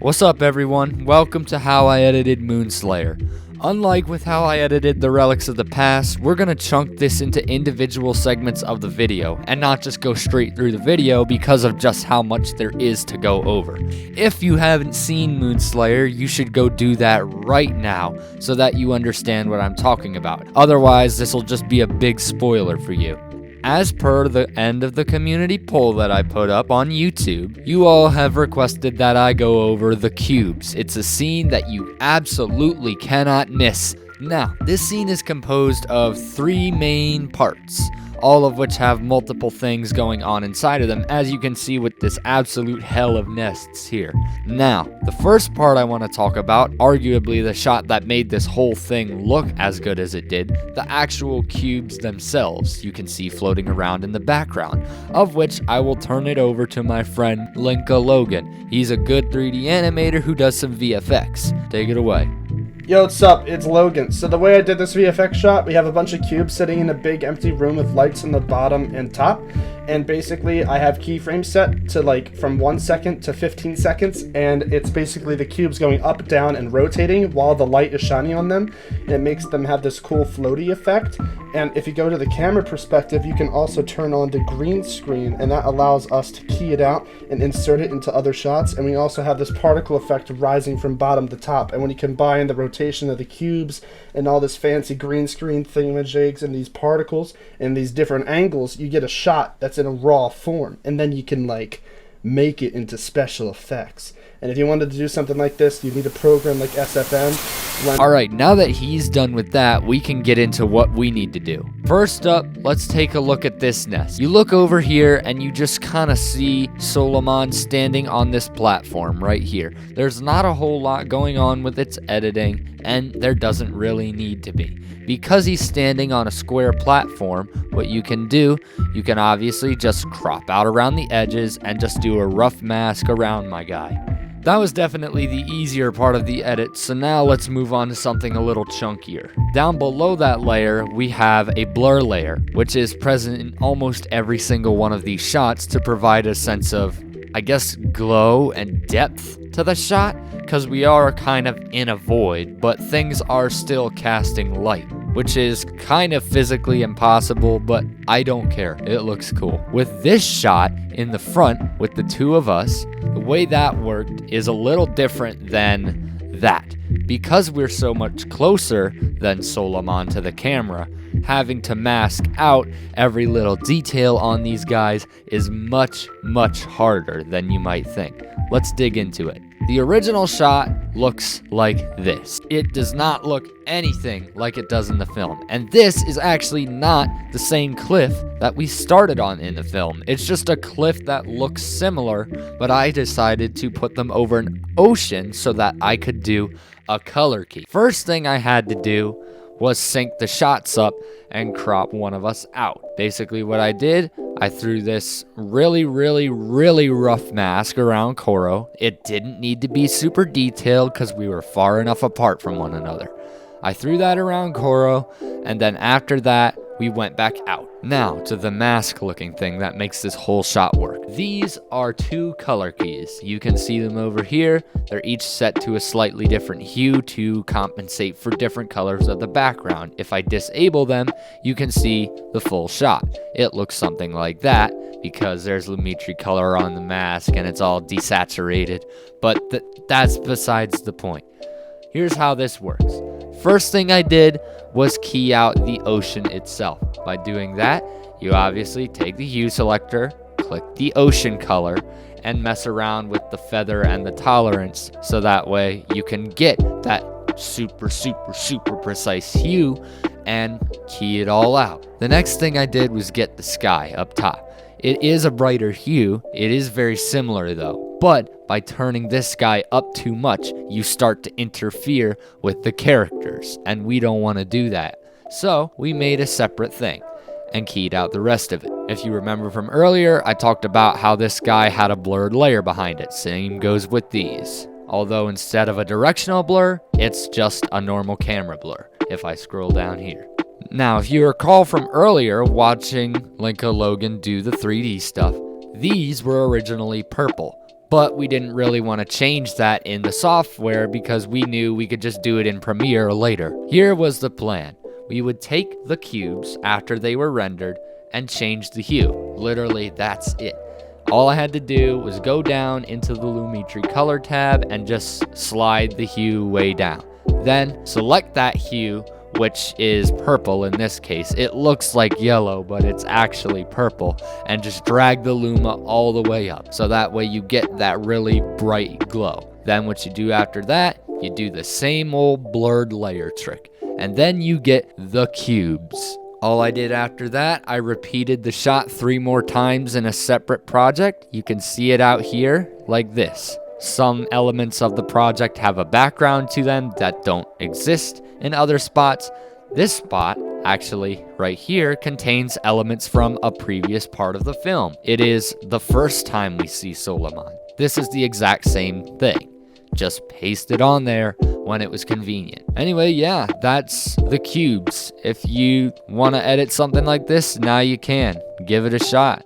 What's up everyone, welcome to how I edited MOONSLAYER. Unlike with how I edited the Relics of the Past, we're gonna chunk this into individual segments of the video, and not just go straight through the video because of just how much there is to go over. If you haven't seen MOONSLAYER, you should go do that right now, so that you understand what I'm talking about. Otherwise, this will just be a big spoiler for you. As per the end of the community poll that I put up on YouTube, you all have requested that I go over the cubes. It's a scene that you absolutely cannot miss. Now, this scene is composed of 3 main parts, all of which have multiple things going on inside of them, as you can see with this absolute hell of nests here. Now, the first part I want to talk about, arguably the shot that made this whole thing look as good as it did, the actual cubes themselves you can see floating around in the background, of which I will turn it over to my friend Linka Logan. He's a good 3D animator who does some VFX. Take it away. Yo, what's up? It's Logan. So the way I did this VFX shot, we have a bunch of cubes sitting in a big empty room with lights on the bottom and top. And basically, I have keyframes set to like from 1 second to 15 seconds. And it's basically the cubes going up, down, and rotating while the light is shining on them. And it makes them have this cool floaty effect. And if you go to the camera perspective, you can also turn on the green screen. And that allows us to key it out and insert it into other shots. And we also have this particle effect rising from bottom to top. And when you combine the rotation of the cubes and all this fancy green screen thingamajigs and these particles and these different angles, you get a shot that's in a raw form, and then you can like make it into special effects. And if you wanted to do something like this, you need a program like SFM. Alright, now that he's done with that, we can get into what we need to do. First up, let's take a look at this nest. You look over here and you just kind of see Solomon standing on this platform right here. There's not a whole lot going on with its editing, and there doesn't really need to be. Because he's standing on a square platform, what you can do, you can obviously just crop out around the edges and just do a rough mask around my guy. That was definitely the easier part of the edit, so now let's move on to something a little chunkier. Down below that layer, we have a blur layer, which is present in almost every single one of these shots to provide a sense of, I guess, glow and depth to the shot, because we are kind of in a void, but things are still casting light, which is kind of physically impossible, but I don't care, it looks cool. With this shot in the front with the two of us, the way that worked is a little different than that. Because we're so much closer than Solomon to the camera, having to mask out every little detail on these guys is much, much harder than you might think. Let's dig into it. The original shot looks like this. It does not look anything like it does in the film. And this is actually not the same cliff that we started on in the film. It's just a cliff that looks similar, but I decided to put them over an ocean so that I could do a color key. First thing I had to do was sync the shots up and crop one of us out. Basically what I did, I threw this really rough mask around Koro. It didn't need to be super detailed because we were far enough apart from one another. I threw that around Koro, and then after that, we went back out. Now to the mask looking thing that makes this whole shot work. These are 2 color keys. You can see them over here. They're each set to a slightly different hue to compensate for different colors of the background. If I disable them, you can see the full shot. It looks something like that because there's Lumetri color on the mask and it's all desaturated, but that's besides the point. Here's how this works. First thing I did was key out the ocean itself. By doing that, you obviously take the hue selector, click the ocean color, and mess around with the feather and the tolerance so that way you can get that super precise hue and key it all out. The next thing I did was get the sky up top. It is a brighter hue, it is very similar though, but by turning this guy up too much, you start to interfere with the characters, and we don't want to do that. So we made a separate thing and keyed out the rest of it. If you remember from earlier, I talked about how this guy had a blurred layer behind it. Same goes with these. Although instead of a directional blur, it's just a normal camera blur, if I scroll down here. Now, if you recall from earlier watching Linka Logan do the 3D stuff, these were originally purple. But we didn't really want to change that in the software because we knew we could just do it in Premiere later. Here was the plan. We would take the cubes after they were rendered and change the hue. Literally, that's it. All I had to do was go down into the Lumetri color tab and just slide the hue way down. Then select that hue, which is purple in this case. It looks like yellow, but it's actually purple, and just drag the Luma all the way up. So that way you get that really bright glow. Then what you do after that, you do the same old blurred layer trick, and then you get the cubes. All I did after that, I repeated the shot 3 more times in a separate project. You can see it out here like this. Some elements of the project have a background to them that don't exist in other spots. This spot, actually right here, contains elements from a previous part of the film. It is the first time we see Solomon. This is the exact same thing. Just paste it on there when it was convenient. Anyway, yeah, that's the cubes. If you want to edit something like this, now you can. Give it a shot.